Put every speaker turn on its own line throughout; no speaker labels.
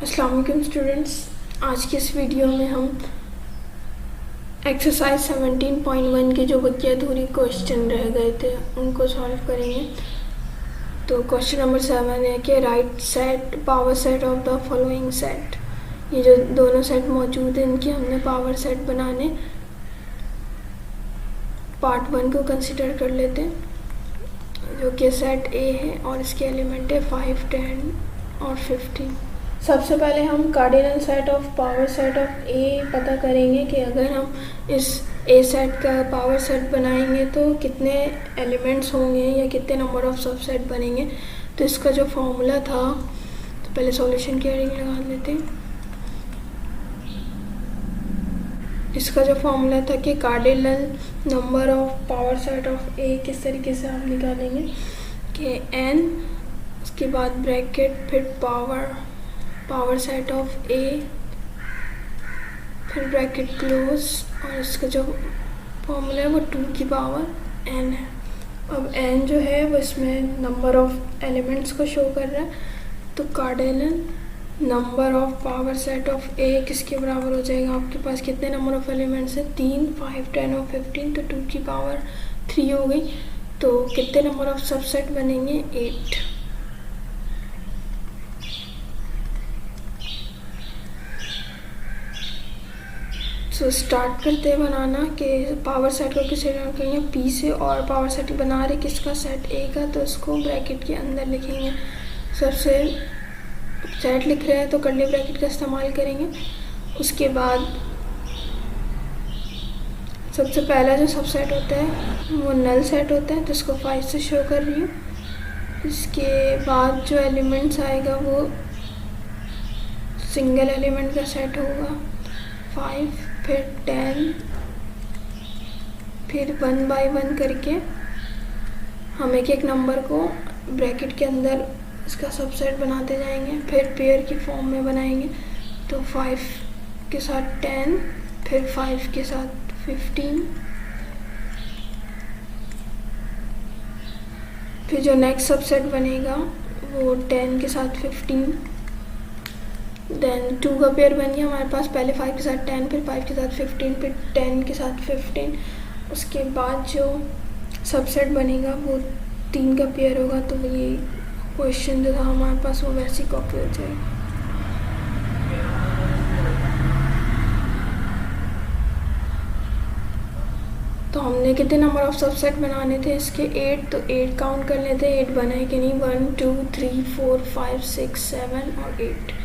अस्सलाम वालेकुम स्टूडेंट्स। आज की इस वीडियो में हम एक्सरसाइज 17.1 के जो बकिया अधूरी क्वेश्चन रह गए थे उनको सॉल्व करेंगे। तो क्वेश्चन नंबर 7 है कि right set power set of the following set. ये जो दोनों सेट मौजूद हैं इनके हमने पावर सेट बनाने। पार्ट 1 को कंसिडर कर लेते हैं जो कि सेट ए है और इसके एलिमेंट है 5, 10 और 15। सबसे पहले हम cardinal set of power set of A पता करेंगे कि अगर हम इस ए सेट का पावर सेट बनाएंगे तो कितने एलिमेंट्स होंगे या कितने नंबर ऑफ सबसेट बनेंगे। तो इसका जो फॉर्मूला था, तो पहले सॉल्यूशन की हेडिंग लगा लेते हैं। इसका जो फॉर्मूला था कि cardinal number of power set of A किस तरीके से आप निकालेंगे कि एन, उसके बाद ब्रैकेट, फिर पावर सेट ऑफ ए, फिर ब्रैकेट क्लोज, और इसका जो फॉर्मूला है वो 2 की पावर एन है। अब एन जो है वो इसमें नंबर ऑफ एलिमेंट्स को शो कर रहा है। तो cardinal number of power set of A किसके बराबर हो जाएगा? आपके पास कितने नंबर ऑफ एलिमेंट्स हैं? 3, 5, 10 और 15। तो 2 की पावर 3 हो गई। तो कितने नंबर ऑफ सबसेट बनेंगे? 8। तो स्टार्ट करते हैं बनाना कि पावर सेट को किसे डिनोट करेंगे? पी से, और पावर सेट बना रहे किसका? सेट ए का। तो इसको ब्रैकेट के अंदर लिखेंगे। सबसे सेट लिख रहे हैं तो कर्ली ब्रैकेट का इस्तेमाल करेंगे। उसके बाद सबसे पहला जो सबसेट होता है वो नल सेट होता है, तो इसको 5 से शो कर रही हूँ। इसके बाद जो एलिमेंट्स आएगा वो सिंगल एलिमेंट का सेट होगा, 5, फिर 10, फिर 1 बाय 1 करके हम एक नंबर को ब्रैकेट के अंदर इसका सबसेट बनाते जाएंगे। फिर पेयर की फॉर्म में बनाएंगे। तो 5 के साथ 10, फिर 5 के साथ 15, फिर जो नेक्स्ट सबसेट बनेगा वो 10 के साथ 15, देन 2 का पेयर बन गया हमारे पास। पहले 5 के साथ 10, फिर 5 के साथ 15, फिर 10 के साथ 15। उसके बाद जो सबसेट बनेगा वो 3 का पेयर होगा। तो ये क्वेश्चन जो था हमारे पास वो वैसे ही कॉपी हो जाएगा। तो हमने कितने नंबर ऑफ सबसेट बनाने थे इसके? 8। तो 8 काउंट कर लेते हैं, 8 बनाए कि नहीं? 1, 2, 3, 4, 5, 6, 7 और 8।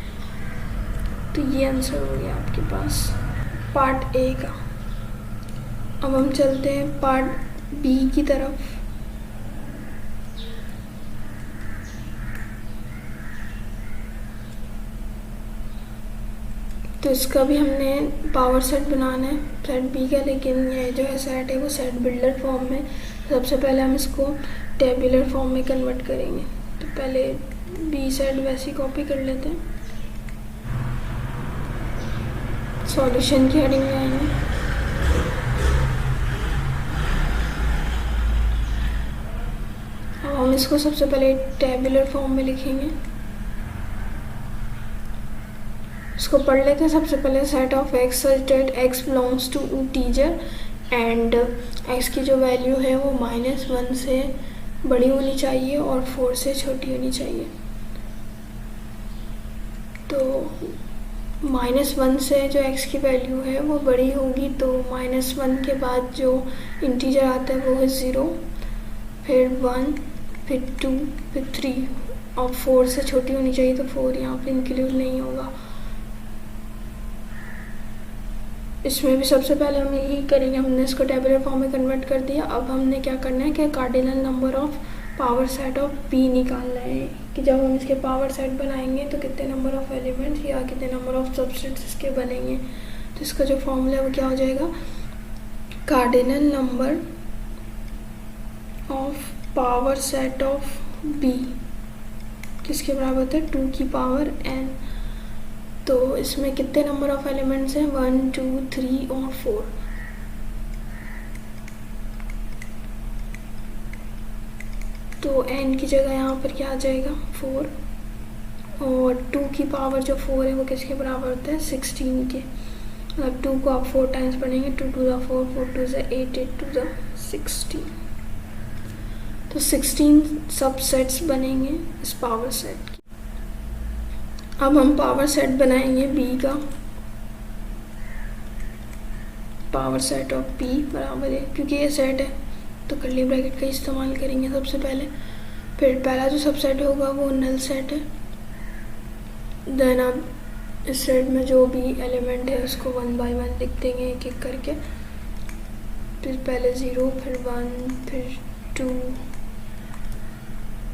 तो ये आंसर हो गया आपके पास पार्ट ए का। अब हम चलते हैं पार्ट बी की तरफ। तो इसका भी हमने पावर सेट बनाना है, सेट बी का। लेकिन ये जो है सेट है वो सेट बिल्डर फॉर्म में। सबसे पहले हम इसको टेबुलर फॉर्म में कन्वर्ट करेंगे। तो पहले बी सेट वैसे कॉपी कर लेते हैं। सॉल्यूशन की हेडिंग में आएंगे। अब हम इसको सबसे पहले टेबुलर फॉर्म में लिखेंगे। इसको पढ़ लेते हैं। सबसे पहले set of x such that x belongs to integer and x की जो वैल्यू है वो -1 से बड़ी होनी चाहिए और 4 से छोटी होनी चाहिए। तो -1 से जो x की वैल्यू है वो बड़ी होगी। तो -1 के बाद जो इंटीजर आता है वो है 0, फिर 1, फिर 2, फिर 3 और 4 से छोटी होनी चाहिए। तो 4 यहाँ पे इंक्लूड नहीं होगा। इसमें भी सबसे पहले हम यही करेंगे, हमने इसको टेबुलर फॉर्म में कन्वर्ट कर दिया। अब हमने क्या करना है कि cardinal number of power set of P निकालना है कि जब हम इसके पावर सेट बनाएंगे तो कितने नंबर ऑफ एलिमेंट्स या कितने नंबर ऑफ सबसेट्स इसके बनेंगे। तो इसका जो फॉर्मूला है वो क्या हो जाएगा? Cardinal number of power set of B किसके बराबर होता है? 2 की पावर n। तो इसमें कितने नंबर ऑफ एलिमेंट्स हैं? 1, 2, 3 और 4। तो n की जगह यहाँ पर क्या आ जाएगा? 4। और 2 की पावर जो 4 है वो किसके बराबर होता है 16 के। मतलब 2 को आप 4 टाइम्स पढ़ेंगे, 2 to the 4, 4 to the 8, 8 to the 16। तो 16 सबसेट्स बनेंगे इस पावर सेट की। अब हम पावर सेट बनाएंगे बी का। पावर सेट ऑफ बी बराबर है, क्योंकि ये सेट है तो कर्ली ब्रैकेट का इस्तेमाल करेंगे सबसे पहले। फिर पहला जो सबसेट होगा वो नल सेट है। देन आप इस सेट में जो भी एलिमेंट है उसको 1 बाय 1 लिख देंगे एक एक करके। फिर पहले 0, फिर 1, फिर 2,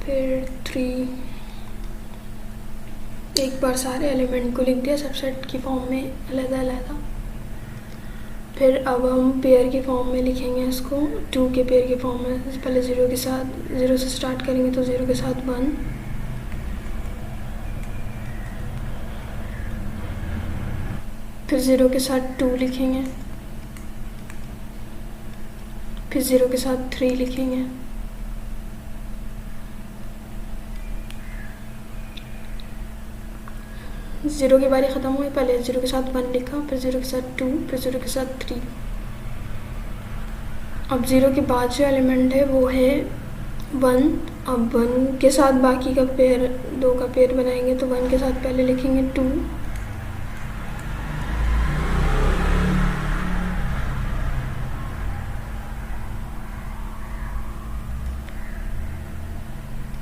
फिर 3। एक बार सारे एलिमेंट को लिख दिया सबसेट की फॉर्म में अलग-अलग। फिर अब हम पेयर के फॉर्म में लिखेंगे इसको, 2 के पेयर के फॉर्म में। पहले 0 के साथ, 0 से स्टार्ट करेंगे तो 0 के साथ 1, फिर 0 के साथ 2 लिखेंगे, फिर 0 के साथ 3 लिखेंगे, ज़ीरो की बारी ख़त्म हुई, पहले 0 के साथ 1 लिखा, फिर 0 के साथ 2, फिर 0 के साथ 3। अब 0 के बाद जो एलिमेंट है वो है 1। अब 1 के साथ बाकी का पेयर, 2 का पेयर बनाएंगे तो 1 के साथ पहले लिखेंगे 2,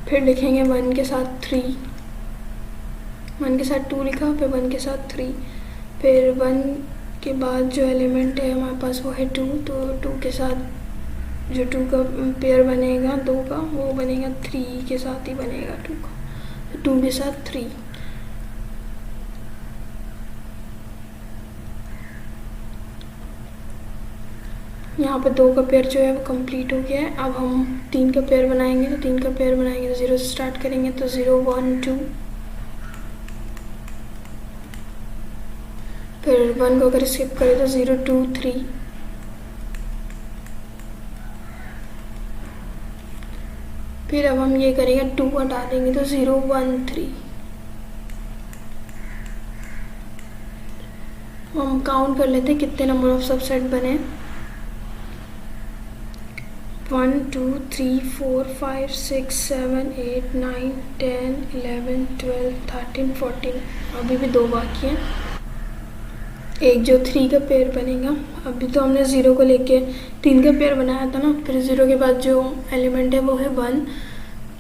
फिर लिखेंगे 1 के साथ 3, 1 के साथ 2 लिखा, फिर 1 के साथ 3, फिर 1 के बाद जो एलिमेंट है हमारे पास वो है 2, तो 2 के साथ जो 2 का पेयर बनेगा 2 का, वो बनेगा 3 के साथ ही बनेगा 2 का, 2 के साथ 3। यहाँ पे 2 का पेयर जो है वो कंप्लीट हो गया है। अब हम 3 का पेयर बनाएंगे, तो 3 का पेयर बनाएंगे तो 0 से स्टार्ट करेंगे तो 0, 1, 2, फिर 1 को अगर स्किप करें तो 0, 2, 3, फिर अब हम ये करेंगे 2 हटा देंगे तो 0, 1, 3। हम काउंट कर लेते हैं कितने नंबर ऑफ सबसेट बने। 1, 2, 3, 4, 5, 6, 7, 8, 9, 10, 11, 12, 13, 14। अभी भी 2 बाकी हैं। एक जो 3 का पेयर बनेगा, अभी तो हमने 0 को लेके 3 का पेयर बनाया था ना। फिर 0 के बाद जो एलिमेंट है वो है 1,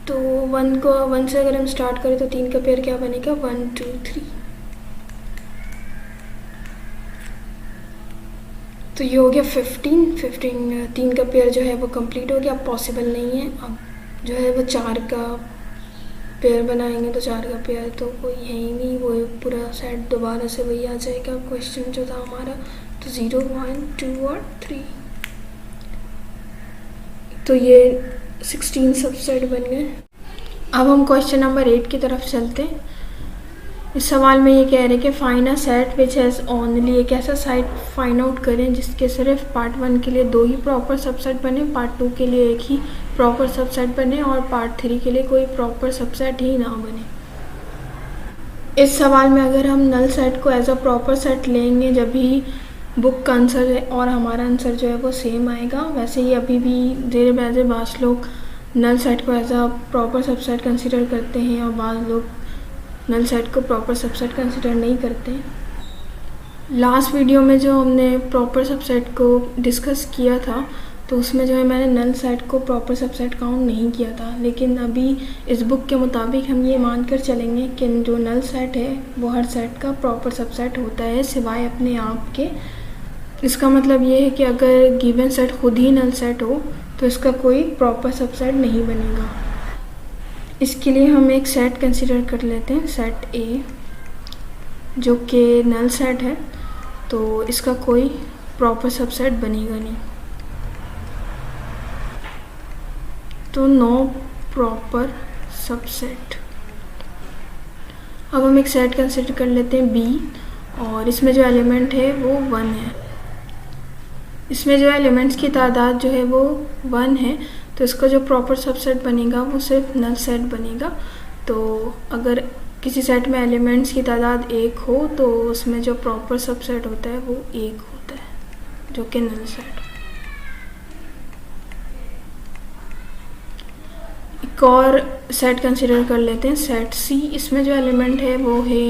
तो 1 से अगर हम स्टार्ट करें तो 3 का पेयर क्या बनेगा 1, 2, 3। तो ये हो गया 15। 3 का पेयर जो है वो कंप्लीट हो गया। अब पॉसिबल नहीं है, अब जो है वो 4 का पेयर बनाएंगे तो 4 का पेयर तो कोई है ही नहीं, वो पूरा सेट दोबारा से वही आ जाएगा क्वेश्चन जो था हमारा। तो 0, 1, 2 और 3। तो ये 16 सबसेट बन गए। अब हम क्वेश्चन नंबर 8 की तरफ चलते हैं। इस सवाल में ये कह रहे हैं कि find a set which has only, एक ऐसा सेट फाइंड आउट करें जिसके सिर्फ पार्ट 1 के लिए 2 ही प्रॉपर सबसेट बने, पार्ट 2 के लिए 1 ही प्रॉपर सबसेट बने और पार्ट 3 के लिए कोई प्रॉपर सबसेट ही ना बने। इस सवाल में अगर हम नल सेट को एज अ प्रॉपर सेट लेंगे जब भी बुक का आंसर और हमारा आंसर जो है वो सेम आएगा। वैसे ही अभी भी देर बैज़ बास लोग नल सेट को as a proper subset consider करते हैं और बाज़ लोग नल सेट को प्रॉपर सबसेट कंसिडर नहीं करते। लास्ट वीडियो में जो हमने प्रॉपर सबसेट को डिस्कस किया था तो उसमें जो है मैंने नल सेट को प्रॉपर सबसेट काउंट नहीं किया था, लेकिन अभी इस बुक के मुताबिक हम ये मानकर चलेंगे कि जो नल सेट है वो हर सेट का प्रॉपर सबसेट होता है सिवाय अपने आप के। इसका मतलब ये है कि अगर गिवन सेट खुद ही नल सेट हो तो इसका कोई प्रॉपर सबसेट नहीं बनेगा। इसके लिए हम एक सेट कंसीडर कर लेते हैं, सेट ए, जो कि नल सेट है, तो इसका कोई प्रॉपर सबसेट बनेगा नहीं। तो नो प्रॉपर सबसेट। अब हम एक सेट कंसीडर कर लेते हैं बी और इसमें जो एलिमेंट है वो 1 है। इसमें जो एलिमेंट्स की तादाद जो है वो 1 है, तो इसका जो प्रॉपर सबसेट बनेगा वो सिर्फ नल सेट बनेगा। तो अगर किसी सेट में एलिमेंट्स की तादाद 1 हो तो उसमें जो प्रॉपर सबसेट होता है वो 1 होता है, जो कि नल सेट। एक और सेट कंसीडर कर लेते हैं, सेट सी। इसमें जो एलिमेंट है वो है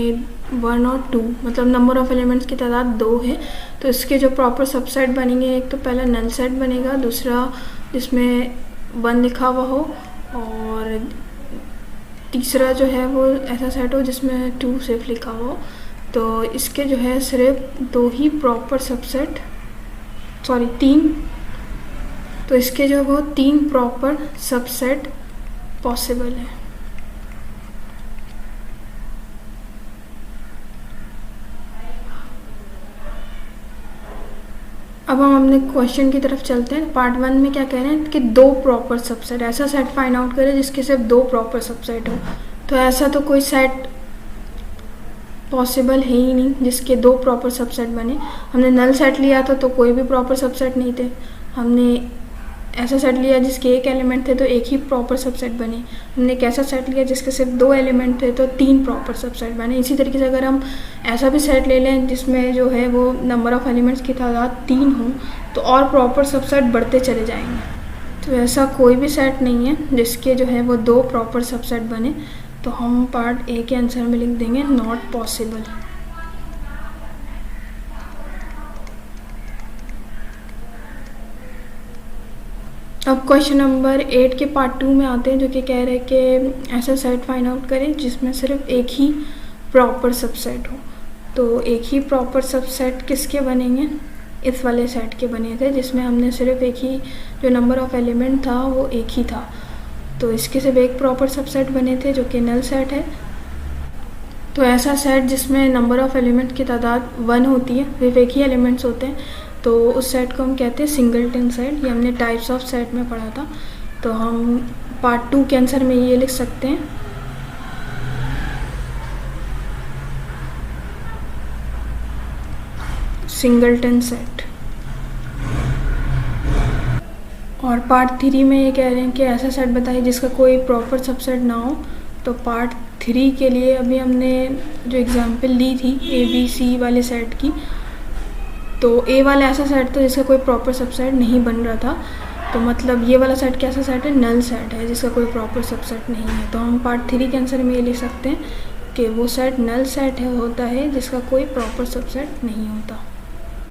1 और 2, मतलब नंबर ऑफ एलिमेंट्स की तादाद 2 है। तो इसके जो प्रॉपर सबसेट बनेंगे, एक तो पहला नल सेट बनेगा, दूसरा जिसमें 1 लिखा हुआ हो, और तीसरा जो है वो ऐसा सेट हो जिसमें 2 सिर्फ लिखा हो। तो इसके जो है सिर्फ 2 ही प्रॉपर सबसेट, 3, तो इसके जो वो 3 प्रॉपर सबसेट पॉसिबल है। अब हम अपने क्वेश्चन की तरफ चलते हैं। पार्ट 1 में क्या कह रहे हैं कि 2 प्रॉपर सबसेट, ऐसा सेट फाइंड आउट करें जिसके सिर्फ 2 प्रॉपर सबसेट हो। तो ऐसा तो कोई सेट पॉसिबल है ही नहीं जिसके 2 प्रॉपर सबसेट बने। हमने नल सेट लिया था तो कोई भी प्रॉपर सबसेट नहीं थे। हमने ऐसा सेट लिया जिसके 1 एलिमेंट थे तो 1 ही प्रॉपर सबसेट बने। हमने एक ऐसा सेट लिया जिसके सिर्फ 2 एलिमेंट थे तो 3 प्रॉपर सबसेट बने। इसी तरीके से अगर हम ऐसा भी सेट ले लें जिसमें जो है वो नंबर ऑफ एलिमेंट्स की तादाद 3 हो तो और प्रॉपर सबसेट बढ़ते चले जाएंगे। तो ऐसा कोई भी सेट नहीं है जिसके जो है वो 2 प्रॉपर सबसेट बने। तो हम पार्ट ए के आंसर में लिख देंगे नॉट पॉसिबल। अब क्वेश्चन नंबर 8 के पार्ट 2 में आते हैं, जो कि कह रहे हैं कि ऐसा सेट फाइंड आउट करें जिसमें सिर्फ 1 ही प्रॉपर सबसेट हो। तो 1 ही प्रॉपर सबसेट किसके बनेंगे? इस वाले सेट के बने थे जिसमें हमने सिर्फ 1 ही, जो नंबर ऑफ एलिमेंट था वो 1 ही था। तो इसके सिर्फ 1 प्रॉपर सबसेट बने थे जो कि नल सेट है। तो ऐसा सेट जिसमें नंबर ऑफ एलिमेंट की तादाद 1 होती है, सिर्फ 1 ही एलिमेंट्स होते हैं, तो उस सेट को हम कहते हैं सिंगलटन सेट। ये हमने टाइप्स ऑफ सेट में पढ़ा था। तो हम पार्ट 2 के आंसर में ये लिख सकते हैं सिंगलटन सेट। और पार्ट 3 में ये कह रहे हैं कि ऐसा सेट बताइए जिसका कोई प्रॉपर सबसेट ना हो। तो पार्ट 3 के लिए अभी हमने जो एग्जांपल ली थी ABC वाले सेट की, तो ए वाला ऐसा सेट था जिसका कोई प्रॉपर सबसेट नहीं बन रहा था। तो मतलब ये वाला सेट कैसा सेट है? नल सेट है जिसका कोई प्रॉपर सबसेट नहीं है। तो हम पार्ट 3 के आंसर में ये लिख सकते हैं कि वो सेट नल सेट है, होता है जिसका कोई प्रॉपर सबसेट नहीं होता।